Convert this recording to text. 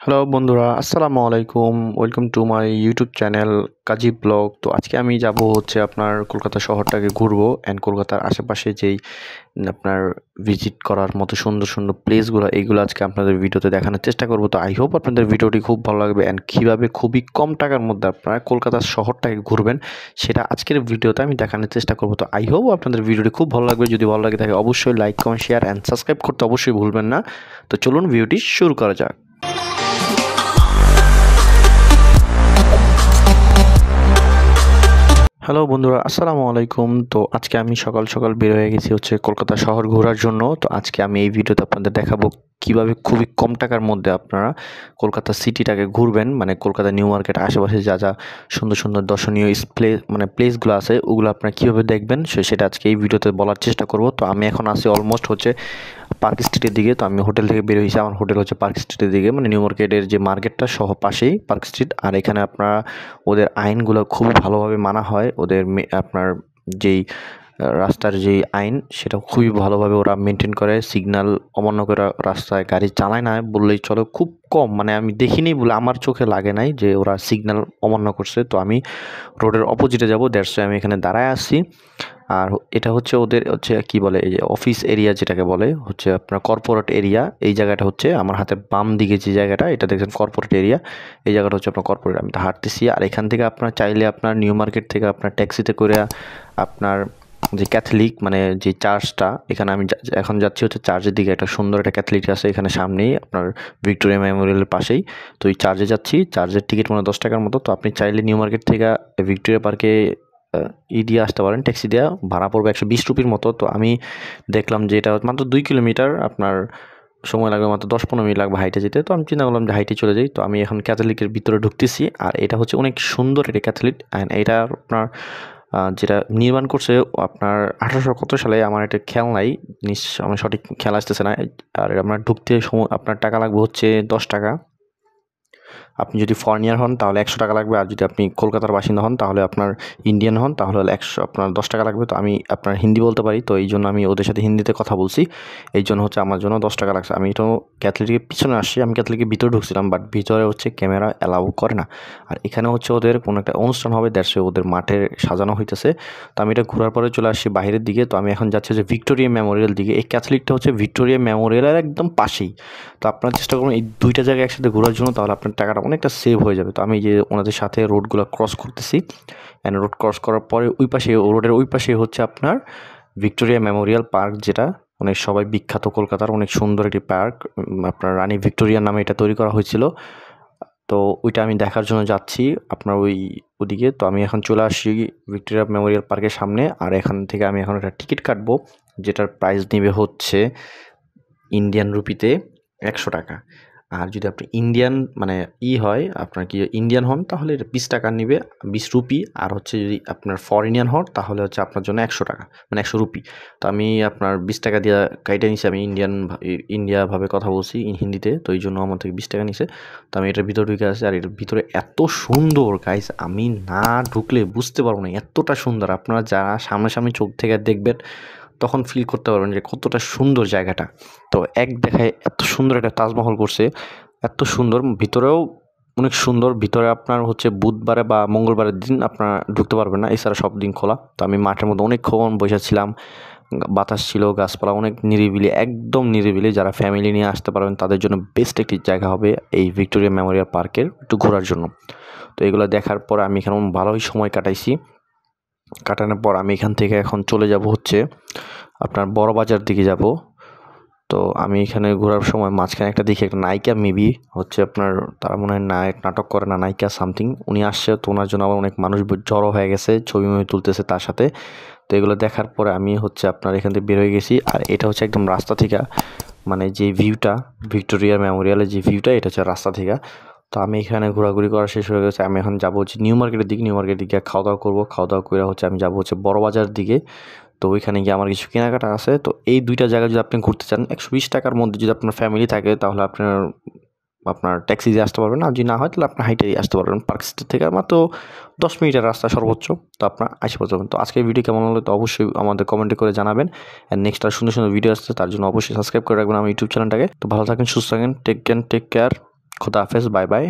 Hello বন্ধুরা, আসসালামু আলাইকুম। Welcome to my YouTube channel Kazi blog. তো আজকে আমি যাব হচ্ছে আপনার কলকাতা শহরটাকে ঘুরবো অ্যান্ড কলকাতার আশেপাশে যেই আপনার ভিজিট করার মতো সুন্দর সুন্দর প্লেসগুলো এইগুলো আজকে আপনাদের ভিডিওতে দেখানোর চেষ্টা করব। তো আই হোপ আপনাদের ভিডিওটি খুব ভালো লাগবে অ্যান্ড কীভাবে খুবই কম টাকার মধ্যে আপনারা কলকাতার শহরটাকে ঘুরবেন সেটা আজকের ভিডিওতে আমি দেখানোর চেষ্টা করব। তো আই হোপ আপনাদের ভিডিওটি খুব ভালো লাগবে। যদি ভালো লাগে থাকে অবশ্যই like, comment, share and subscribe করতে অবশ্যই ভুলবেন না। তো চলুন ভিডিওটি শুরু করা যাক। হ্যালো বন্ধুরা, আসসালামু আলাইকুম। তো আজকে আমি সকাল সকাল বের হয়ে গেছি হচ্ছে কলকাতা শহর ঘোরার জন্য। তো আজকে আমি এই ভিডিওতে আপনাদের দেখাবো কিভাবে খুবই কম টাকার মধ্যে আপনারা কলকাতা সিটিটাকে ঘুরবেন। মানে কলকাতা নিউ মার্কেট আশেপাশে যা যা সুন্দর সুন্দর দর্শনীয় প্লেসগুলো আছে ওগুলো আপনারা কীভাবে দেখবেন সেটা আজকে এই ভিডিওতে বলার চেষ্টা করব। তো আমি এখন আসি অলমোস্ট হচ্ছে পার্ক স্ট্রিটের দিকে। তো আমি হোটেল থেকে বের হয়েছি, আমার হোটেল হচ্ছে পার্ক স্ট্রিটের দিকে, মানে নিউ মার্কেটের যে মার্কেটটা সহ পাশেই পার্ক স্ট্রিট। আর এখানে আপনারা ওদের আইনগুলো খুব ভালোভাবে মানা হয়। ওদের আপনার যেই রাস্তার যেই আইন সেটা খুবই ভালোভাবে ওরা মেনটেন করে। সিগন্যাল অমান্য করে রাস্তায় গাড়ি চালায় না বললেই চলে, খুব কম, মানে আমি দেখিনি বলে আমার চোখে লাগে নাই যে ওরা সিগন্যাল অমান্য করছে। তো আমি রোডের অপোজিটে যাব, দ্যাটস আমি এখানে দাঁড়ায় আছি। আর এটা হচ্ছে ওদের হচ্ছে কি বলে, এই যে অফিস এরিয়া যেটাকে বলে হচ্ছে আপনার কর্পোরেট এরিয়া। এই জায়গাটা হচ্ছে আমার হাতের বাম দিকে যে জায়গাটা, এটা দেখছেন কর্পোরেট এরিয়া। এই জায়গাটা হচ্ছে আপনার কর্পোরেট। আমি তো হাঁটতেছি। আর এখান থেকে আপনার চাইলে আপনার নিউ মার্কেট থেকে আপনার ট্যাক্সিতে করে আপনার যে ক্যাথলিক মানে যে চার্চটা, এখানে আমি এখন যাচ্ছি হচ্ছে চার্চের দিকে। একটা সুন্দর একটা ক্যাথলিক আছে এখানে সামনেই আপনার ভিক্টোরিয়া মেমোরিয়ালের পাশেই। তো এই চার্চে যাচ্ছি। চার্চের টিকিট মানে 10 টাকার মতো। তো আপনি চাইলে নিউ মার্কেট থেকে ভিক্টোরিয়া পার্কে দিয়ে আসতে পারেন, ট্যাক্সি দেওয়া ভাড়া পড়বে 120 রুপির মতো। তো আমি দেখলাম যে এটা মাত্র 2 কিলোমিটার, আপনার সময় লাগবে মাত্র 10-15 মিনিট লাগবে হাইটে যেতে। তো আমি চিন্তা করলাম যে হাইটে চলে যাই। তো আমি এখন ক্যাথলিকের ভিতরে ঢুকতেছি। আর এটা হচ্ছে অনেক সুন্দর এটা ক্যাথলিক। অ্যান্ড এটা আপনার যেটা নির্মাণ করছে আপনার 1800 কত সালে, আমার এটা খেয়াল নাই, আমার সঠিক খেয়াল আসতেছে না। আর আপনার ঢুকতে সময় আপনার টাকা লাগবে হচ্ছে 10 টাকা। আপনি যদি ফরেনিয়ার হন তাহলে 100 টাকা লাগবে। আর যদি আপনি কলকাতার বাসিন্দা হন তাহলে আপনার ইন্ডিয়ান হন তাহলে 100 আপনার 10 টাকা লাগবে। তো আমি আপনার হিন্দি বলতে পারি, তো এই জন্য আমি ওদের সাথে হিন্দিতে কথা বলছি। এই জন্য হচ্ছে আমার জন্য 10 টাকা লাগছে। আমি তো ক্যাথলিকের পিছনে আসছি, আমি ক্যাথলিকের ভিতরে ঢুকছিলাম, বাট ভিতরে হচ্ছে ক্যামেরা অ্যালাউ করে না। আর এখানে হচ্ছে ওদের কোনো একটা অনুষ্ঠান হবে, দ্যাটস ওদের মাঠে সাজানো হইতেছে। তো আমি এটা ঘোরার পরে চলে আসছি বাইরের দিকে। তো আমি এখন যাচ্ছি যে ভিক্টোরিয়া মেমোরিয়াল দিকে। এই ক্যাথলিকটা হচ্ছে ভিক্টোরিয়া মেমোরিয়ালের একদম পাশেই। তো আপনারা চেষ্টা করুন এই দুইটা জায়গায় একসাথে ঘোরার জন্য, তাহলে আপনার টাকাটা অনেকটা সেভ হয়ে যাবে। তো আমি যে ওনাদের সাথে রোডগুলো ক্রস করতেছি, অ্যান্ড রোড ক্রস করার পরে ওই পাশে, রোডের ওই পাশে হচ্ছে আপনার ভিক্টোরিয়া মেমোরিয়াল পার্ক, যেটা অনেক সবাই বিখ্যাত কলকাতার অনেক সুন্দর একটি পার্ক। আপনার রানী ভিক্টোরিয়ার নামে এটা তৈরি করা হয়েছিল। তো ওইটা আমি দেখার জন্য যাচ্ছি আপনার ওদিকে। তো আমি এখন চলে আসছি ভিক্টোরিয়া মেমোরিয়াল পার্কের সামনে। আর এখান থেকে আমি এখন একটা টিকিট কাটবো, যেটার প্রাইস নেবে হচ্ছে ইন্ডিয়ান রুপিতে 100 টাকা। আর যদি আপনি ইন্ডিয়ান মানে হয় আপনার কি ইন্ডিয়ান হন তাহলে এটা 20 টাকা নিবে, 20 রুপি। আর হচ্ছে যদি আপনার ফরেনিয়ান হন তাহলে হচ্ছে আপনার জন্য 100 টাকা, মানে 100 রুপি। তো আমি আপনার 20 টাকা দিয়ে কাইটা নিছি। আমি ইন্ডিয়াভাবে কথা বলছি হিন্দিতে, তো এই জন্য আমার থেকে 20 টাকা নিছে। তো আমি এটার ভিতরে ঢুকে আসছি। আর এটার ভিতরে এত সুন্দর গাইস, আমি না ঢুকলে বুঝতে পারবো না এতটা সুন্দর। আপনারা যারা সামনাসামনি চোখ থেকে দেখবেন তখন ফিল করতে পারবেন যে কতটা সুন্দর জায়গাটা। তো এক দেখায় এত সুন্দর একটা তাজমহল করছে, এত সুন্দর। ভিতরেও অনেক সুন্দর। ভিতরে আপনার হচ্ছে বুধবারে বা মঙ্গলবারের দিন আপনারা ঢুকতে পারবেন না, এছাড়া সব দিন খোলা। তো আমি মাঠের মধ্যে অনেকক্ষণ বসেছিলাম, বাতাস ছিল, গাছপালা অনেক নিরিবিলি, একদম নিরিবিলি। যারা ফ্যামিলি নিয়ে আসতে পারবেন তাদের জন্য বেস্ট একটি জায়গা হবে এই ভিক্টোরিয়া মেমোরিয়াল পার্কের একটু ঘোরার জন্য। তো এগুলো দেখার পর আমি এখানে ভালোই সময় কাটাইছি। কাটানোর পর আমি এখান থেকে এখন চলে যাব হচ্ছে আপনার বড়বাজার দিকে যাব। তো আমি এখানে ঘোরার সময় মাঝখানে একটা দেখি একটা নায়িকা, মেবি হচ্ছে আপনার তারা মনে হয় নাটক করে না, নায়িকা সামথিং, উনি আসছে। তো ওনার জন্য আবার অনেক মানুষ জড়ো হয়ে গেছে, ছবি তুলতেছে তার সাথে। তো এগুলো দেখার পরে আমি হচ্ছে আপনার এখান থেকে বের হয়ে গেছি। আর এটা হচ্ছে একদম রাস্তা থেকে, মানে যে ভিউটা ভিক্টোরিয়া মেমোরিয়ালের যে ভিউটা, এটা হচ্ছে রাস্তা থেকে। তো আমি এখানে ঘোরাঘুরি করা শেষ হয়ে গেছে। আমি এখন যাবো হচ্ছে নিউ মার্কেটের দিকে। নিউ মার্কেটের দিকে খাওয়া দাওয়া করবো। খাওয়া দাওয়া করে হচ্ছে আমি যাবো হচ্ছে বড়বাজার দিকে। তো ওইখানে গিয়ে আমার কিছু কেনাকাটা আছে। তো এই দুইটা জায়গায় যদি আপনি ঘুরতে চান 120 টাকার মধ্যে, যদি আপনার ফ্যামিলি থাকে তাহলে আপনার ট্যাক্সি দিয়ে আসতে পারবেন। আর যদি না হয় তাহলে আপনার হাইটে আসতে পারবেন। পার্ক স্ট্রিট থেকে মাত্র 10 মিনিটের রাস্তা সর্বোচ্চ। তো আপনার আসে পড়তে পারবেন। তো আজকের ভিডিও কেমন হলো তো অবশ্যই আমাদের কমেন্টে করে জানাবেন। অ্যান্ড নেক্সট আর সুন্দর সুন্দর ভিডিও আসছে, তার জন্য অবশ্যই সাবস্ক্রাইব করে রাখবেন আমার ইউটিউব চ্যানেলটাকে। তো ভালো থাকেন, সুস্থ থাকেন, টেক কেয়ার। খোদা হাফেজ, বাই বাই।